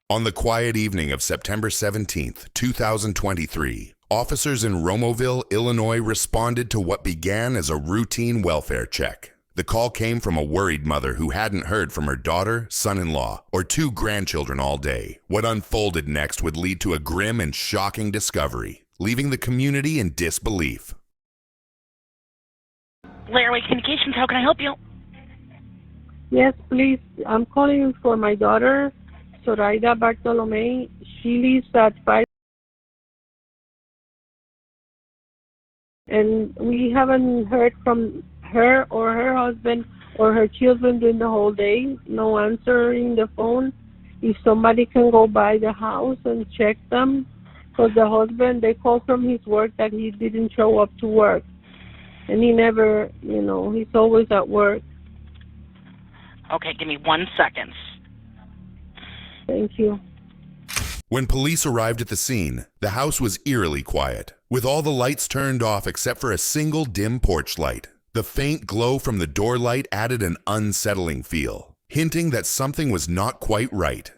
On the quiet evening of September 17th, 2023, officers in Romoville, Illinois responded to what began as a routine welfare check. The call came from a worried mother who hadn't heard from her daughter, son-in-law, or 2 grandchildren all day. What unfolded next would lead to a grim and shocking discovery, leaving the community in disbelief. Lairway Communications, how can I help you? Yes, please. I'm calling for my daughter, Zoraida Bartolome. She lives at 5, and we haven't heard from her or her husband or her children during the whole day. No answering the phone. If somebody can go by the house and check them, because the husband, they called from his work that he didn't show up to work. And he never, he's always at work. Okay, give me 1 second. Thank you. When police arrived at the scene, the house was eerily quiet, with all the lights turned off except for a single dim porch light. The faint glow from the door light added an unsettling feel, hinting that something was not quite right.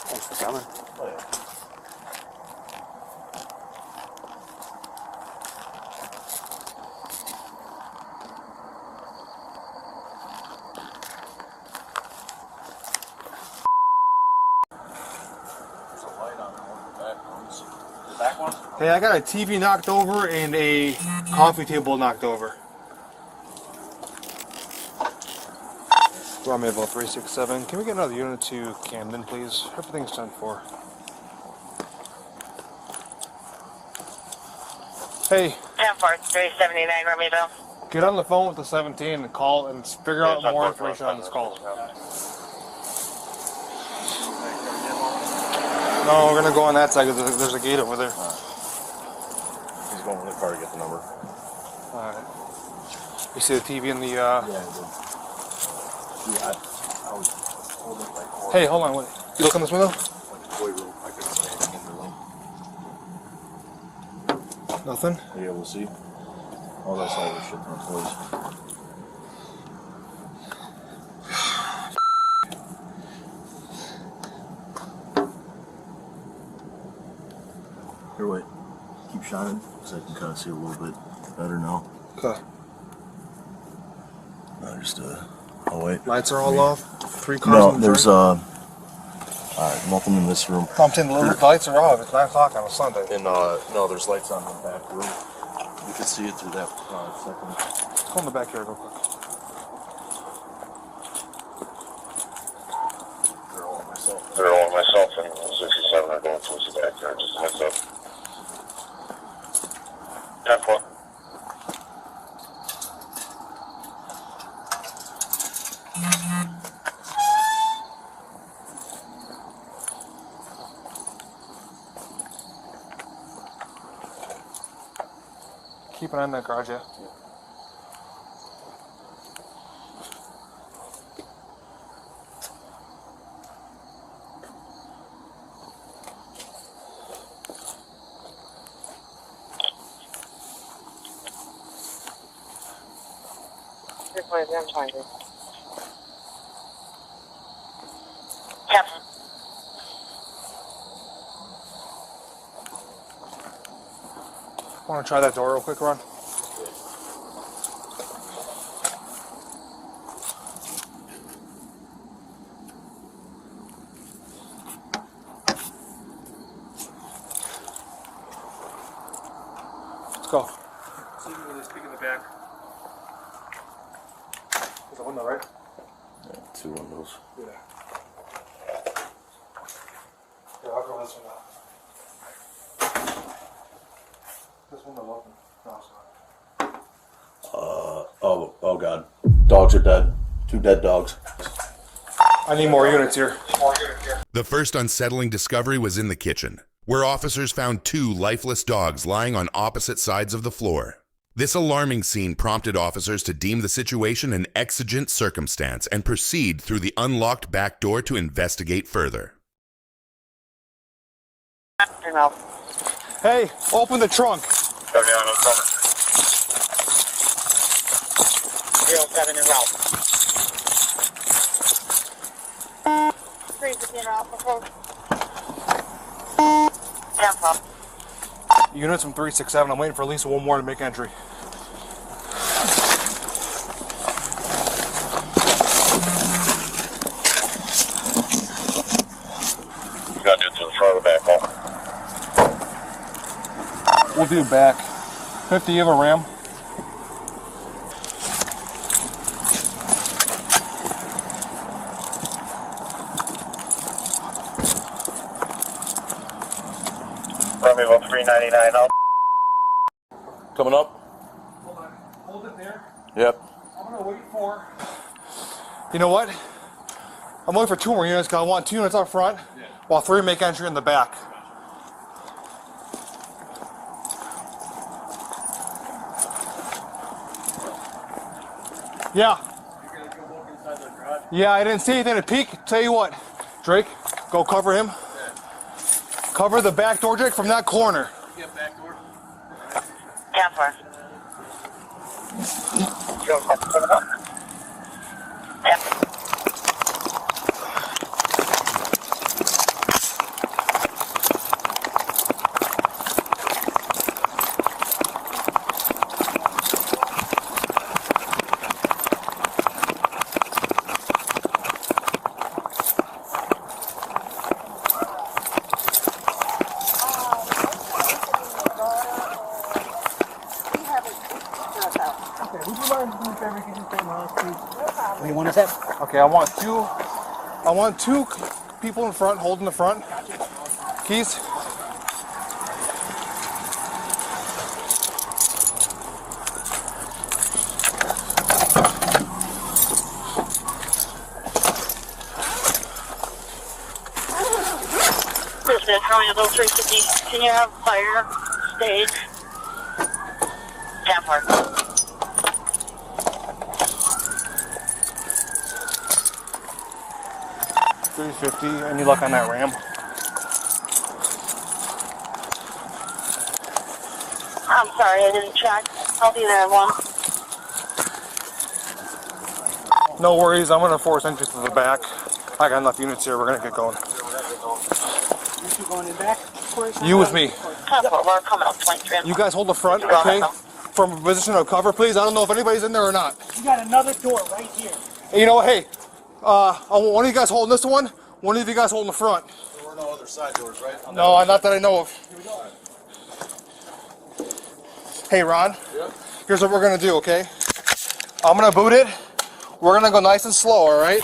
Thanks for coming. Hey, I got a TV knocked over and a coffee table knocked over. Romeo 367. Can we get another unit to Camden, please? Everything's 10-4. Hey. 10-4, 379 Romeo. Get on the phone with the 17 and call and figure out more information on this call. No, we're gonna go on that side because there's a gate over there. He's going to the car to get the number. Alright. You see the TV in the, Yeah, I was holding my cord. Hey, hold on, wait. You look in this window? Like a toy room, I could stand in the room. Nothing? Yeah, we'll see. All that's all this shit on toys. Here, wait. Keep shining, because I can kind of see a little bit better now. Okay. Oh, wait. Lights are all off? 3 cars in the there's, front? alright, nothing in this room. I'm saying the lights are off. It's 9 o'clock on a Sunday. And, no, there's lights on in the back room. You can see it through that, second. Let's go in the backyard real quick. They're all on myself and 67 are going towards the backyard. Just a heads up. 10-4. Keep an eye on that garage, yeah? I'm trying to. Captain. Want to try that door real quick, Ron? Let's go. See if we can speak in the back. There's a window, right? Yeah, 2 windows. Yeah. Yeah, I'll go this one now. This window open. No, it's not. Oh god. Dogs are dead. 2 dead dogs. I need more units here. The first unsettling discovery was in the kitchen, where officers found 2 lifeless dogs lying on opposite sides of the floor. This alarming scene prompted officers to deem the situation an exigent circumstance and proceed through the unlocked back door to investigate further. Hey, open the trunk. 79, no comment. 07 en route. 315 en route, proposed. 10-4. Units from 367. I'm waiting for at least one more to make entry. You got to do it to the front or the back, huh? We'll do back. 50 of a ram. Romeo 399 up. Coming up? Hold on. Hold it there. Yep. I'm gonna wait for. You know what? I'm waiting for 2 more units because I want 2 units up front, while 3 make entry in the back. Yeah. Yeah, I didn't see anything at peak. Tell you what, Drake, go cover him. Cover the back door, Drake, from that corner. 10-4. What do you want to say? Okay, I want two people in front, holding the front. Keys. This is Romeo 350. Can you have fire stage? 10-4. 350. Any luck on that ram? I'm sorry, I didn't check. I'll be there in 1. No worries. I'm gonna force entry to the back. I got enough units here. We're gonna get going. You two going in back? You with me. 10-4, we're coming up 23. You guys hold the front, okay? From a position of cover, please. I don't know if anybody's in there or not. You got another door right here. Hey, you know what? Hey, I want one of you guys holding this one. One of you guys holding the front. There were no other side doors, right? No, not that I know of. Hey, Ron. Yep. Here's what we're gonna do, okay? I'm gonna boot it. We're gonna go nice and slow, all right?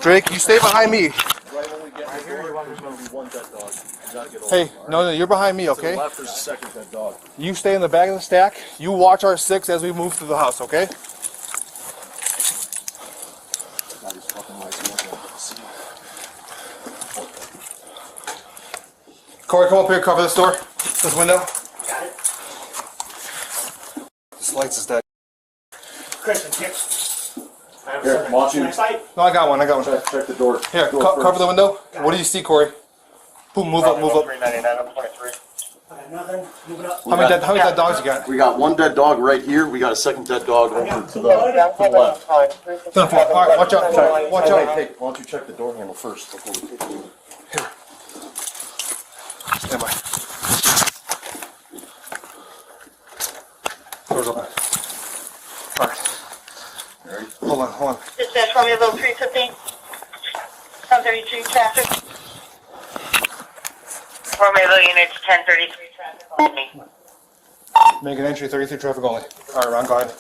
Drake, you stay behind me. Right when we get to the door, there's going to be one dead dog. You got to get over. Hey, no, you're behind me, To okay? the left, there's a second dead dog. You stay in the back of the stack. You watch our 6 as we move through the house, okay? God, these fucking lights are looking at the sea. Corey, come up here, cover this door, this window. This lights is dead. Christian, here. Here, why don't you Next side. No, I got one. check the door. Here, Door cover first. the window. What do you see, Corey? Boom, move up, move up. 399 up 23. I got nothing. Moving up. How many dead dogs you got? We got one dead dog right here. We got a second dead dog over to the left. To the front. All right, watch out. Watch out. Hey, why don't you check the door handle first before we take it? Here. Stand by. Door's open. All right. Hold on. Dispatch Romeo 350. 1033 traffic. Romeo units 1033 traffic on me. Make an entry 33 traffic only. All right, Ron, go ahead.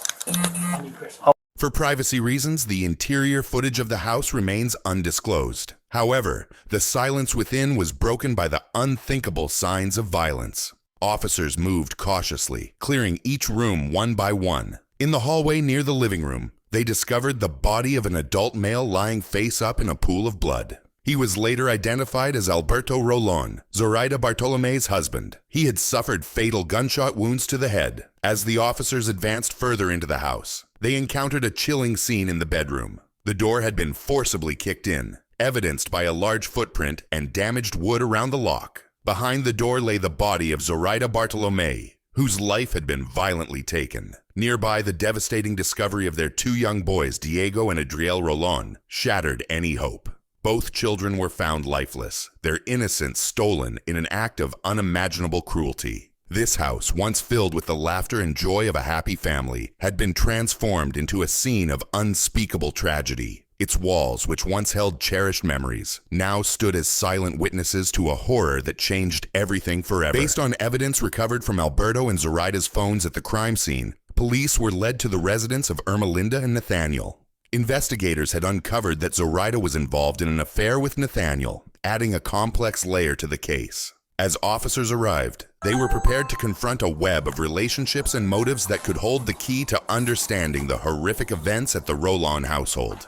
For privacy reasons, the interior footage of the house remains undisclosed. However, the silence within was broken by the unthinkable signs of violence. Officers moved cautiously, clearing each room one by one. In the hallway near the living room, they discovered the body of an adult male lying face up in a pool of blood. He was later identified as Alberto Rolon, Zoraida Bartolome's husband. He had suffered fatal gunshot wounds to the head. As the officers advanced further into the house, they encountered a chilling scene in the bedroom. The door had been forcibly kicked in, evidenced by a large footprint and damaged wood around the lock. Behind the door lay the body of Zoraida Bartolome, whose life had been violently taken. Nearby, the devastating discovery of their 2 young boys, Diego and Adriel Rolon, shattered any hope. Both children were found lifeless, their innocence stolen in an act of unimaginable cruelty. This house, once filled with the laughter and joy of a happy family, had been transformed into a scene of unspeakable tragedy. Its walls, which once held cherished memories, now stood as silent witnesses to a horror that changed everything forever. Based on evidence recovered from Alberto and Zoraida's phones at the crime scene, police were led to the residence of Ermalinda and Nathaniel. Investigators had uncovered that Zoraida was involved in an affair with Nathaniel, adding a complex layer to the case. As officers arrived, they were prepared to confront a web of relationships and motives that could hold the key to understanding the horrific events at the Rolon household.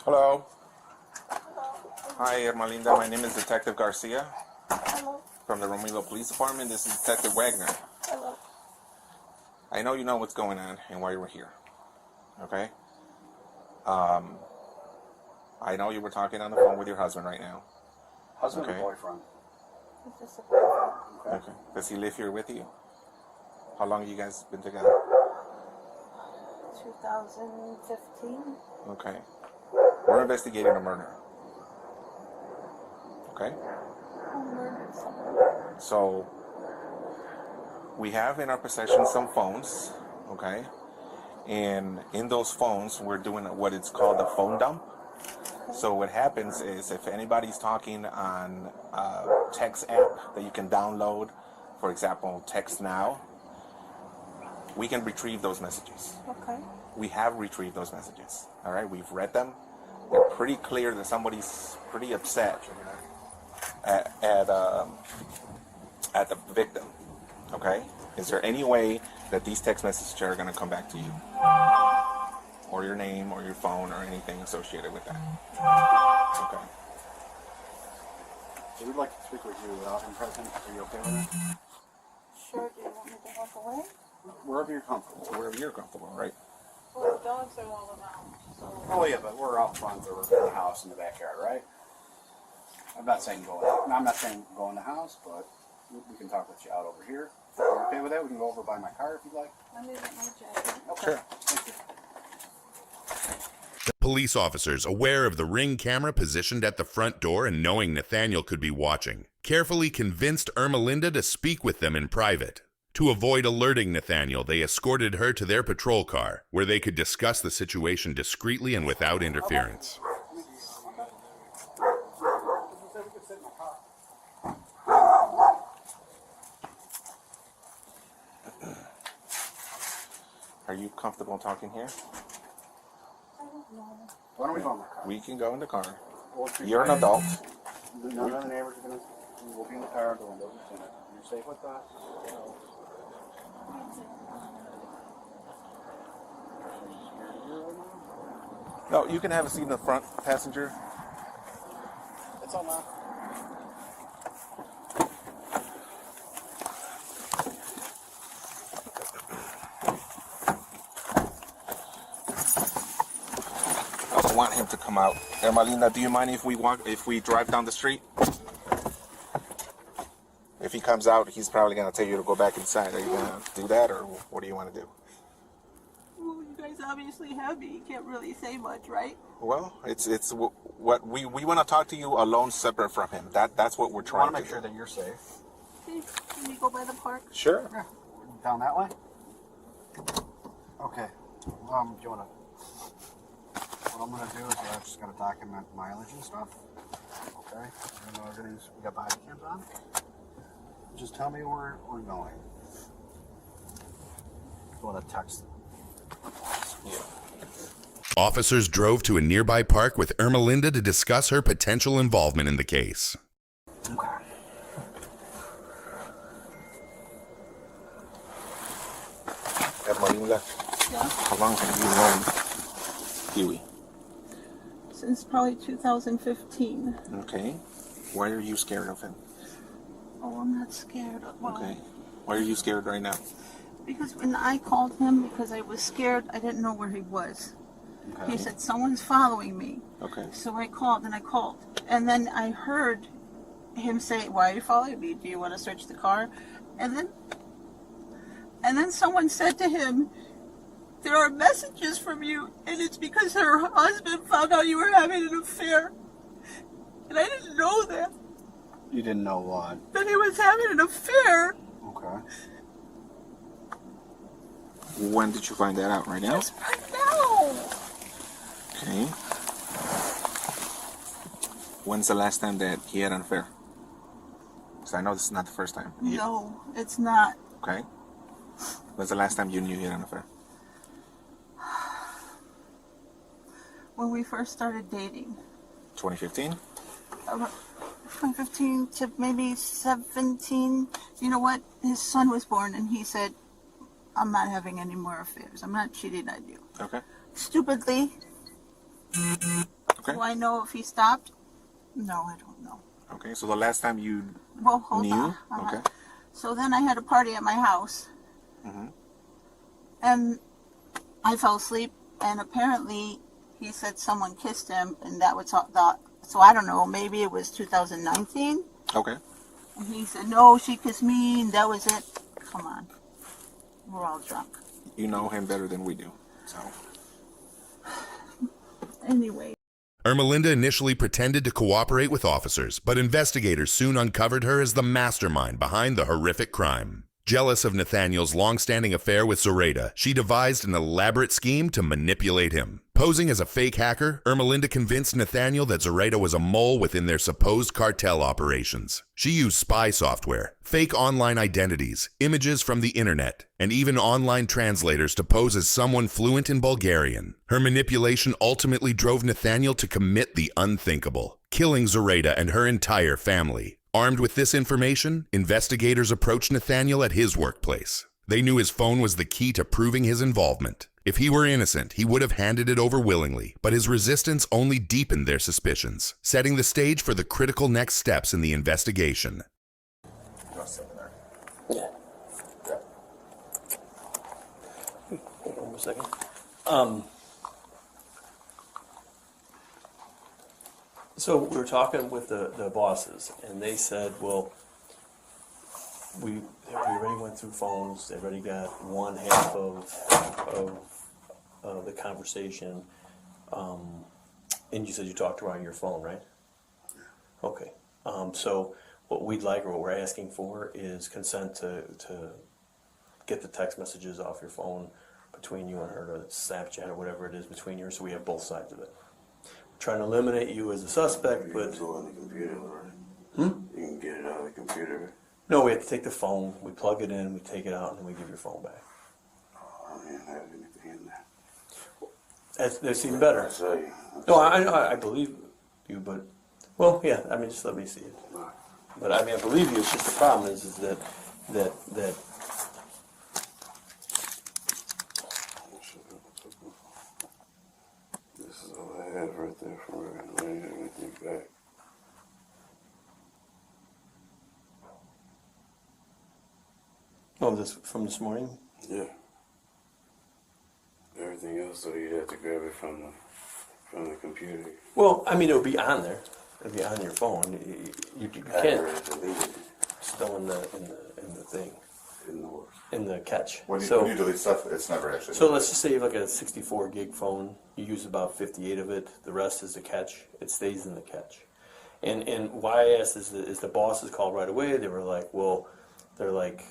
Hello. Hi, Ermalinda. My name is Detective Garcia. Hello. From the Romero Police Department. This is Detective Wagner. Hello. I know you know what's going on and why you were here. Okay? I know you were talking on the phone with your husband right now. Husband Okay. or boyfriend? It's just a boyfriend. Okay. Does he live here with you? How long have you guys been together? 2015. Okay. We're investigating a murder. Okay? I murdered someone. So, we have in our possession some phones, okay? And in those phones, we're doing what is called a phone dump. So what happens is if anybody's talking on a text app that you can download, for example, Text Now, we can retrieve those messages. Okay. We have retrieved those messages, all right? We've read them. They're pretty clear that somebody's pretty upset at the victim, okay? Is there any way that these text messages are going to come back to you? Or your name, or your phone, or anything associated with that? Okay. So we'd like to speak with you without him present. Are you okay with that? Sure, do you want me to walk away? Wherever you're comfortable. Wherever you're comfortable, right? Well, the dogs are all around, so... Oh yeah, but we're out front of the house in the backyard, right? I'm not saying go in. I'm not saying go in the house, but we can talk with you out over here. If you're okay with that? We can go over by my car if you'd like. Let me get my jacket. Okay. Sure. Thank you. Police officers, aware of the Ring camera positioned at the front door and knowing Nathaniel could be watching, carefully convinced Ermalinda to speak with them in private. To avoid alerting Nathaniel, they escorted her to their patrol car, where they could discuss the situation discreetly and without interference. Are you comfortable talking here? Why don't we go in my car? We can go in the car. We'll You're an adult. None of the neighbors are gonna. We'll be in the car. The windows are tinted. You're safe with us. No, you can have a seat in the front, passenger. It's all now. I don't want him to come out. Ermalinda, do you mind if we drive down the street? If he comes out, he's probably going to tell you to go back inside. Are you going to do that, or what do you want to do? Well, you guys obviously have me. You can't really say much, right? Well, it's what we want to talk to you alone, separate from him. That's what we're I trying want to to make sure do. that you're safe. Okay, can we go by the park? Sure. Yeah. Down that way. Okay. Do you want to? What I'm gonna do is I just gotta document mileage and stuff. Okay. And everything's, we got body cams on. Just tell me where we're going. You want to text? Yeah. Officers drove to a nearby park with Ermalinda to discuss her potential involvement in the case. Okay. Ermalinda, Yeah. how long have you known Huey? Since probably 2015. Okay. Why are you scared of him? Oh, I'm not scared. Well, Okay. Why are you scared right now? Because when I called him, because I was scared, I didn't know where he was. Okay. He said, someone's following me. Okay. So I called. And then I heard him say, why are you following me? Do you want to search the car? And then someone said to him, there are messages from you, and it's because her husband found out you were having an affair. And I didn't know that. You didn't know what? That he was having an affair. Okay. When did you find that out? Right now? Just right now. Okay. When's the last time that he had an affair? Because I know this is not the first time. No, it's not. Okay. When's the last time you knew he had an affair? When we first started dating. 2015? 2015 to maybe 17. You know what? His son was born, and he said, I'm not having any more affairs. I'm not cheating on you. Okay. Stupidly. Okay. Do I know if he stopped? No, I don't know. Okay, so the last time you Well, hold knew? on. Okay. So then I had a party at my house. Mm-hmm. And I fell asleep, and apparently he said someone kissed him, and that was the. So I don't know, maybe it was 2019. Okay. And he said, no, she kissed me, and that was it. Come on. We're all drunk. You know him better than we do, so. Anyway. Ermalinda initially pretended to cooperate with officers, but investigators soon uncovered her as the mastermind behind the horrific crime. Jealous of Nathaniel's long-standing affair with Zoraida, she devised an elaborate scheme to manipulate him. Posing as a fake hacker, Ermalinda convinced Nathaniel that Zoraida was a mole within their supposed cartel operations. She used spy software, fake online identities, images from the internet, and even online translators to pose as someone fluent in Bulgarian. Her manipulation ultimately drove Nathaniel to commit the unthinkable, killing Zoraida and her entire family. Armed with this information, investigators approached Nathaniel at his workplace. They knew his phone was the key to proving his involvement. If he were innocent, he would have handed it over willingly, but his resistance only deepened their suspicions, setting the stage for the critical next steps in the investigation. Yeah. Hold on a second. So we were talking with the bosses, and they said, well, we already went through phones. They already got one half of the conversation. And you said you talked to her on your phone, right? Okay. So what we'd like, or what we're asking for, is consent to get the text messages off your phone between you and her, to Snapchat or whatever it is between you, so we have both sides of it. Trying to eliminate you as a suspect, but... It's on the computer, right? Hmm? You can get it out of the computer. No, we have to take the phone, we plug it in, we take it out, and then we give your phone back. Oh, I didn't have anything in there. That's even better. No, I believe you, but... Well, yeah, I mean, just let me see it. But, I mean, I believe you, it's just the problem is that This is all I have right there from her. I didn't have anything back. Oh, this from this morning? Yeah. Everything else, so you'd have to grab it from the computer. Well, I mean, it would be on there. It would be on your phone. You can't. Still in the thing. In the catch. When you delete stuff, it's never actually. So let's just say you have like a 64 gig phone. You use about 58 of it. The rest is the catch. It stays in the catch. And why I asked is the bosses called right away. They were like, well, they're like,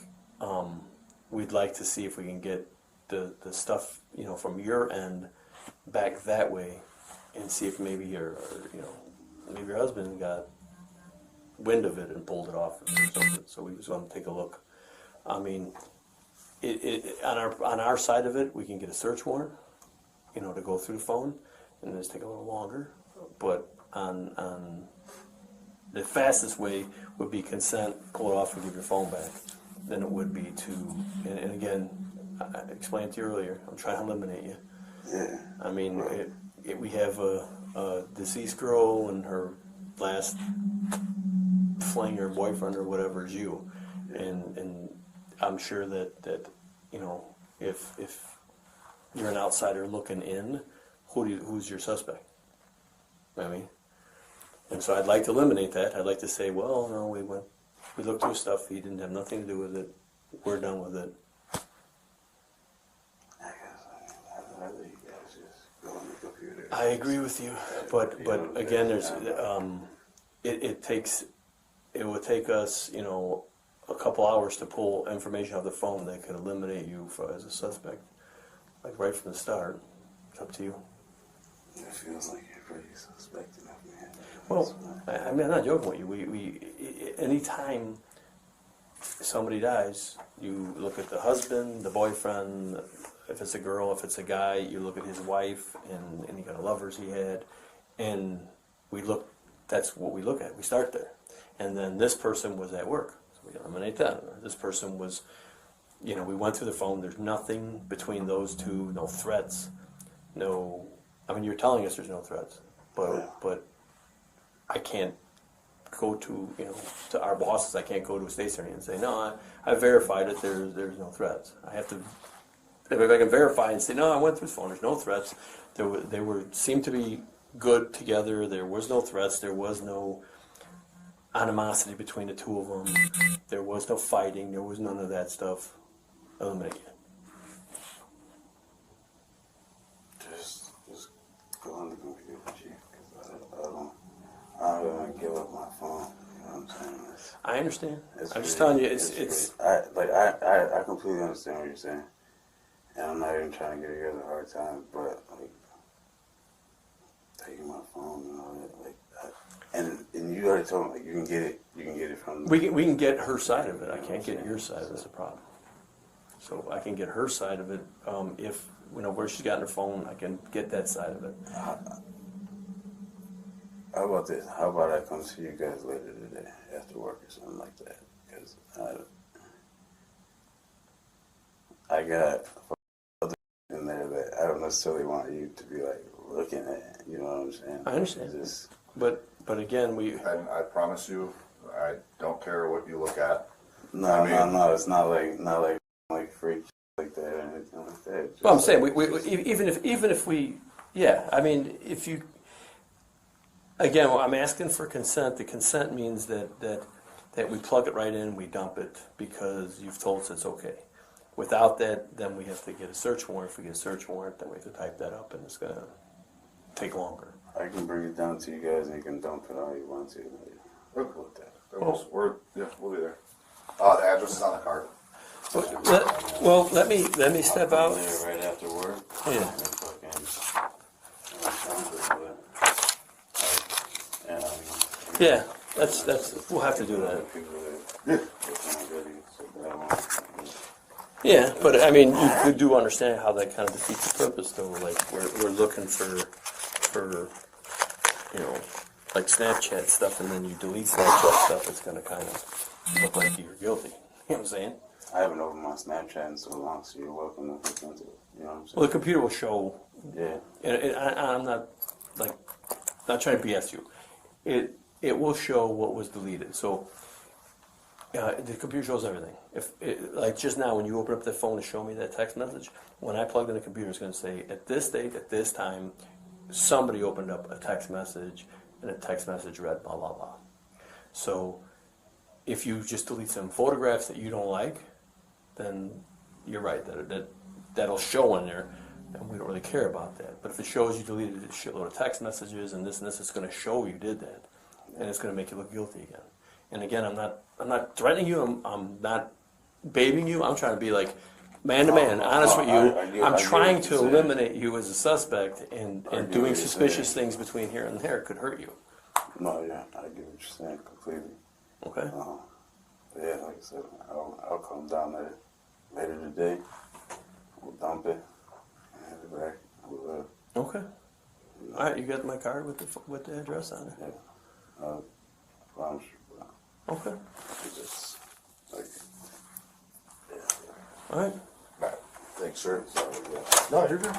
we'd like to see if we can get the stuff, you know, from your end back that way, and see if maybe maybe your husband got wind of it and pulled it off or something. So we just want to take a look. I mean, on our side of it, we can get a search warrant, you know, to go through the phone, and just take a little longer. But on the fastest way would be consent, pull it off, and give your phone back. Than it would be to, and again, I explained to you earlier, I'm trying to eliminate you. Yeah. I mean, we have a deceased girl, and her last fling or boyfriend or whatever is you, and I'm sure that you know, if you're an outsider looking in, who's your suspect? I mean, and so I'd like to eliminate that. I'd like to say, well, no, we looked through stuff. He didn't have nothing to do with it. We're done with it. I agree with you, but again, there's it would take us, you know, a couple hours to pull information off the phone that could eliminate you as a suspect, like right from the start. It's up to you. It feels like you're pretty suspect enough, man. Well, I mean, I'm not joking with you. We anytime somebody dies, you look at the husband, the boyfriend. If it's a girl, if it's a guy, you look at his wife and any kind of lovers he had, and that's what we look at. We start there. And then this person was at work, so we eliminate that. This person was, you know, we went through the phone. There's nothing between those two, no threats, no, I mean, you're telling us there's no threats, but I can't go to, you know, to our bosses. I can't go to a state attorney and say, no, I verified it, there's no threats. I have to, if I can verify and say, no, I went through his phone, there's no threats. They seemed to be good together. There was no threats. There was no animosity between the two of them. There was no fighting. There was none of that stuff. Eliminate it. Just go on the computer, Chief, because I don't want to give up my phone. You know what I'm saying? I understand. I'm just telling you, it's I completely understand what you're saying. And I'm not even trying to give you guys a hard time, but like taking my phone and all that, like that. And you already told me like you can get it from. We can get her side of it. I can't get your side. That's the problem. So I can get her side of it. If you know where she's got her phone, I can get that side of it. How about this? How about I come see you guys later today after work or something like that? Because I got other in there that I don't necessarily want you to be like looking at. You know what I'm saying? I understand. But again, And I promise you, I don't care what you look at. No, no, it's not like freak like that or anything like that. Well, I'm saying even if we, yeah, I mean, if you, again, well, I'm asking for consent. The consent means that we plug it right in, we dump it because you've told us it's okay. Without that, then we have to get a search warrant. If we get a search warrant, then we have to type that up, and it's going to take longer. I can bring it down to you guys, and you can dump it all you want to. We're cool with that. We'll be there. The address is on the card. Well, let me step out. There right after work. Yeah. Yeah, that's we'll have to do that. Yeah, but I mean, you do understand how that kind of defeats the purpose, though. Like we're looking for you know, like Snapchat stuff, and then you delete Snapchat stuff. It's going to kind of look like you're guilty. You know what I'm saying? I haven't opened my Snapchat in so long, so you're welcome to look into it. You know what I'm saying? Well, the computer will show. Yeah. And I'm not not trying to BS you. It will show what was deleted. So the computer shows everything. Like just now, when you open up the phone to show me that text message, when I plugged in the computer, it's going to say at this date, at this time, somebody opened up a text message, and a text message read blah blah blah. So if you just delete some photographs that you don't like, then you're right that'll show in there, and we don't really care about that. But if it shows you deleted a shitload of text messages and this, it's going to show you did that, and it's going to make you look guilty again. And again, I'm not threatening you. I'm not babying you. I'm trying to be like man to man, honest with you. I'm trying to eliminate you as a suspect, and doing suspicious things between here and there could hurt you. No, yeah, I get what you're saying completely. Okay. Yeah, like I said, I'll come down there later today. We'll dump it and have it back. Okay. All right, you got my card with the address on it. Yeah. I'm sure. Okay. Just like. All right. Thanks, sir. Sorry, No, you're good.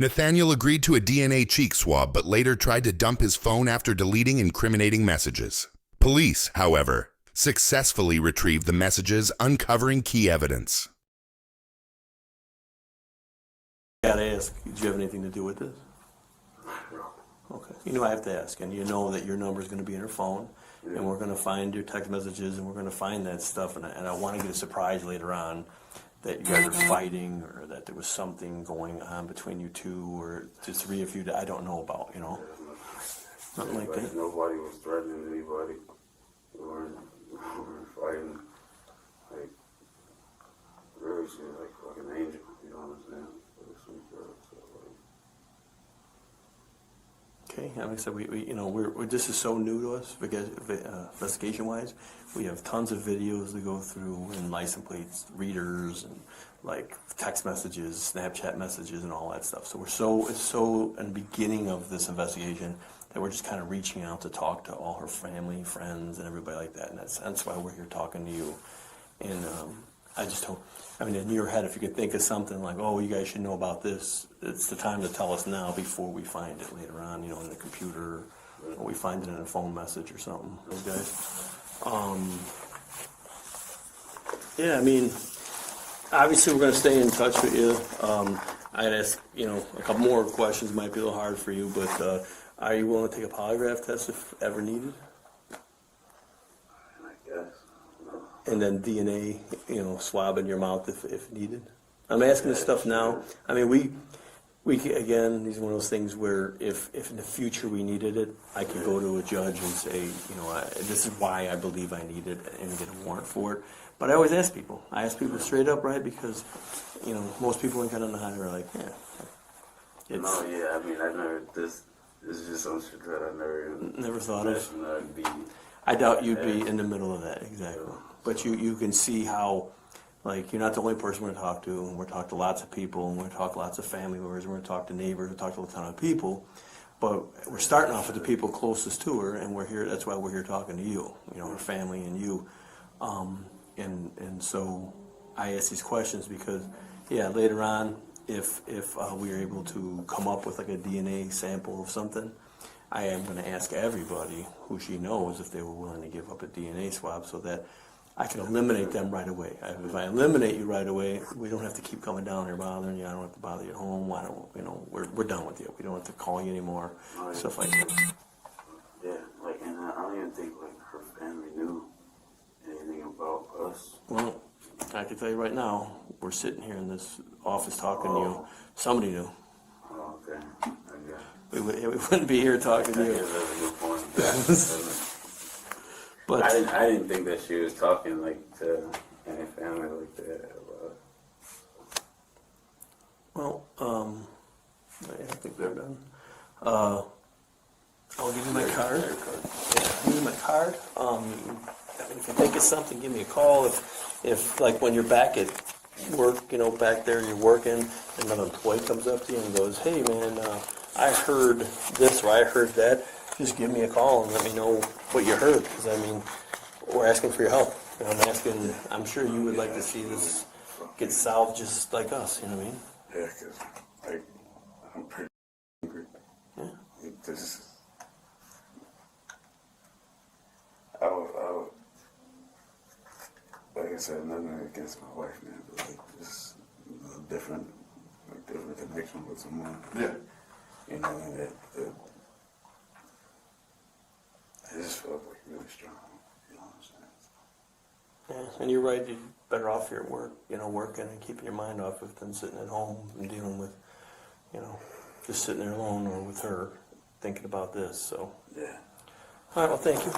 Nathaniel agreed to a DNA cheek swab, but later tried to dump his phone after deleting incriminating messages. Police, however, successfully retrieved the messages, uncovering key evidence. I gotta ask, did you have anything to do with this? Okay. You know I have to ask, and you know that your number is going to be in her phone, and we're going to find your text messages, and we're going to find that stuff, and I want to get a surprise later on that you guys are fighting, or that there was something going on between you two, or the three of you that I don't know about, you know? Nothing like that. Nobody was threatening anybody. We weren't fighting. Like, really, she was like fucking angel, you know what I'm saying? Sweet girl, so like. Okay, like I said, we you know, we're this is so new to us because investigation-wise. We have tons of videos to go through and license plates, readers, and like text messages, Snapchat messages, and all that stuff. So it's so in the beginning of this investigation that we're just kind of reaching out to talk to all her family, friends, and everybody like that. And that's why we're here talking to you. And I just hope, I mean, in your head, if you could think of something like, oh, you guys should know about this, it's the time to tell us now before we find it later on, you know, in the computer, or we find it in a phone message or something, okay? Yeah, I mean, obviously we're going to stay in touch with you. I'd ask, you know, a couple more questions, might be a little hard for you, but are you willing to take a polygraph test if ever needed? I guess. And then DNA, you know, swab in your mouth if needed. I'm asking this stuff now. I mean, we again, these are one of those things where if in the future we needed it, I could go to a judge and say, you know, this is why I believe I need it, and get a warrant for it. But I always ask people. I ask people straight up, right? Because, you know, most people ain't gonna know how. They're like, yeah. No, yeah. I mean, I never. This is just some shit that I never thought of. I doubt you'd be in the middle of that, exactly. But you can see how, like, you're not the only person we're going to talk to, and we're going to talk to lots of people, and we're going to talk to lots of family members, and we're going to talk to neighbors, we're going to talk to a ton of people. But we're starting off with the people closest to her, and we're here. That's why we're here talking to you, you know, her family and you. And so I ask these questions because, yeah, later on, if we are able to come up with like a DNA sample of something, I am going to ask everybody who she knows if they were willing to give up a DNA swab so that I can eliminate them right away. If I eliminate you right away, we don't have to keep coming down here bothering you. I don't have to bother you at home. I don't, you know, we're done with you. We don't have to call you anymore. Stuff like that. Yeah, like, and I don't even think like her family knew anything about us. Well, I can tell you right now, we're sitting here in this office talking to you. Somebody knew. Oh, okay. We wouldn't be here talking to you. That's a good point. But I didn't think that she was talking like to any family like that. Well, I think they're done. I'll give you my card. Yeah, I'll give you my card. If you think of something, give me a call. If like when you're back at work, you know, back there you're working, another employee comes up to you and goes, "Hey man, I heard this or I heard that." Just give me a call and let me know what you heard, because I mean, we're asking for your help. And I'm sure you would like to see this get solved just like us, you know what I mean? Yeah, because I'm pretty angry. Yeah. I would, like I said, nothing against my wife, man, but like just a different connection with someone. Yeah. You know, and that I just felt like really strong. You know what I'm saying? Yeah, and you're right. You're better off here at work, you know, working and keeping your mind off it than sitting at home and dealing with, you know, just sitting there alone or with her thinking about this. So. Yeah. All right. Well, thank you.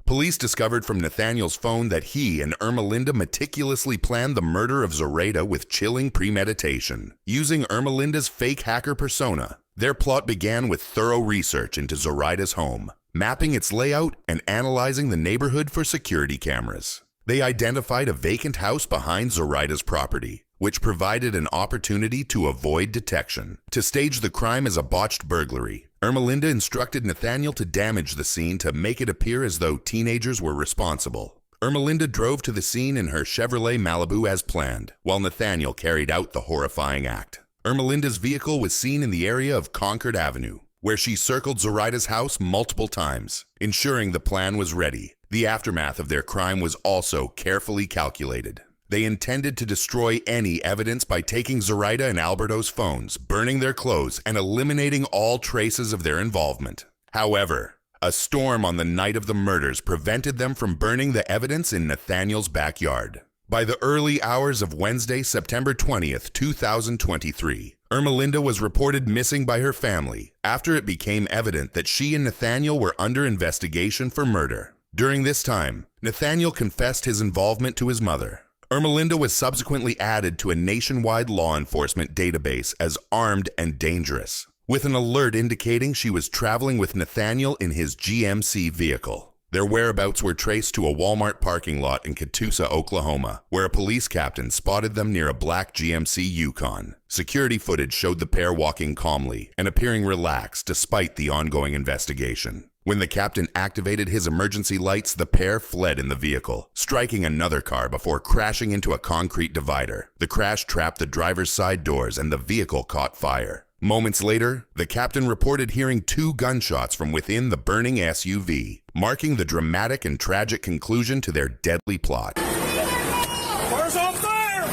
Police discovered from Nathaniel's phone that he and Ermalinda meticulously planned the murder of Zoraida with chilling premeditation. Using Ermalinda's fake hacker persona, their plot began with thorough research into Zoraida's home, mapping its layout and analyzing the neighborhood for security cameras. They identified a vacant house behind Zoraida's property, which provided an opportunity to avoid detection. To stage the crime as a botched burglary, Ermalinda instructed Nathaniel to damage the scene to make it appear as though teenagers were responsible. Ermalinda drove to the scene in her Chevrolet Malibu as planned, while Nathaniel carried out the horrifying act. Ermalinda's vehicle was seen in the area of Concord Avenue, where she circled Zoraida's house multiple times, ensuring the plan was ready. The aftermath of their crime was also carefully calculated. They intended to destroy any evidence by taking Zoraida and Alberto's phones, burning their clothes, and eliminating all traces of their involvement. However, a storm on the night of the murders prevented them from burning the evidence in Nathaniel's backyard. By the early hours of Wednesday, September 20th, 2023, Ermalinda was reported missing by her family after it became evident that she and Nathaniel were under investigation for murder. During this time, Nathaniel confessed his involvement to his mother. Ermalinda was subsequently added to a nationwide law enforcement database as armed and dangerous, with an alert indicating she was traveling with Nathaniel in his GMC vehicle. Their whereabouts were traced to a Walmart parking lot in Catoosa, Oklahoma, where a police captain spotted them near a black GMC Yukon. Security footage showed the pair walking calmly and appearing relaxed despite the ongoing investigation. When the captain activated his emergency lights, the pair fled in the vehicle, striking another car before crashing into a concrete divider. The crash trapped the driver's side doors and the vehicle caught fire. Moments later, the captain reported hearing 2 gunshots from within the burning SUV, marking the dramatic and tragic conclusion to their deadly plot. Car's on fire!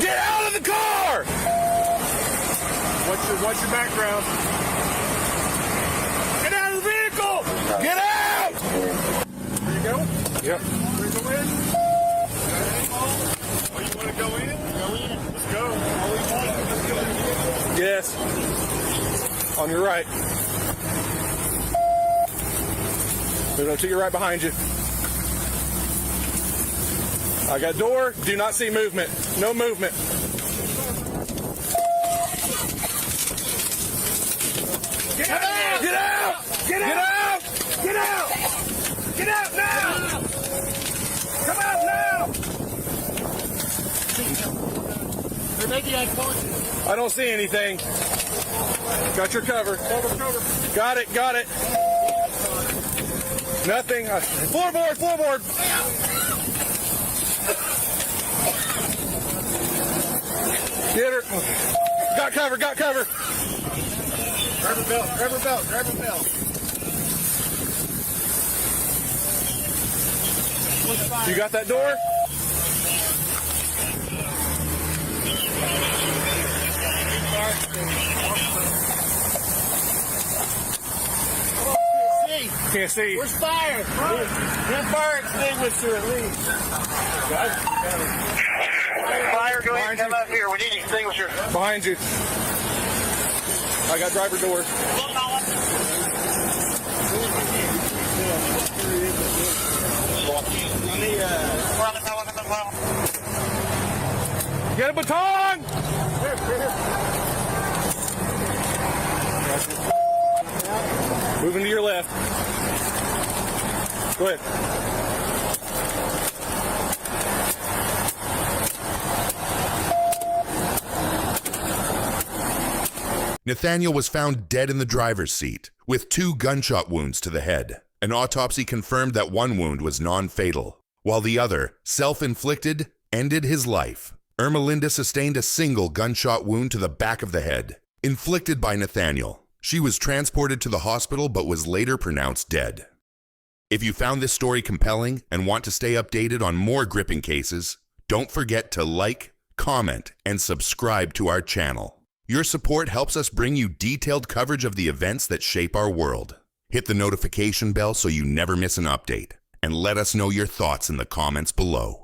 Get out of the car! What's your background? Get out of the vehicle! Get out! There you go? Yep. Where you go in? Oh, you want to go in? Go in. Let's go. Let's go. Yes. On your right. There's no ticket right behind you. I got door. Do not see movement. No movement. Get out! Get out! Get out! Get out! Get out now! Come out now! Or maybe I caught you. I don't see anything. Got your cover. Cover. Got it. Nothing. Floorboard. Get her. Got cover. Grab her belt. You got that door? Can't see. Where's fire? Get fire extinguisher at least. Fire, go ahead and come up here. We need extinguisher. Behind you. I got driver door. Get a baton! Moving to your left. Go ahead. Nathaniel was found dead in the driver's seat, with 2 gunshot wounds to the head. An autopsy confirmed that one wound was non-fatal, while the other, self-inflicted, ended his life. Ermalinda sustained a single gunshot wound to the back of the head, inflicted by Nathaniel. She was transported to the hospital but was later pronounced dead. If you found this story compelling and want to stay updated on more gripping cases, don't forget to like, comment, and subscribe to our channel. Your support helps us bring you detailed coverage of the events that shape our world. Hit the notification bell so you never miss an update, and let us know your thoughts in the comments below.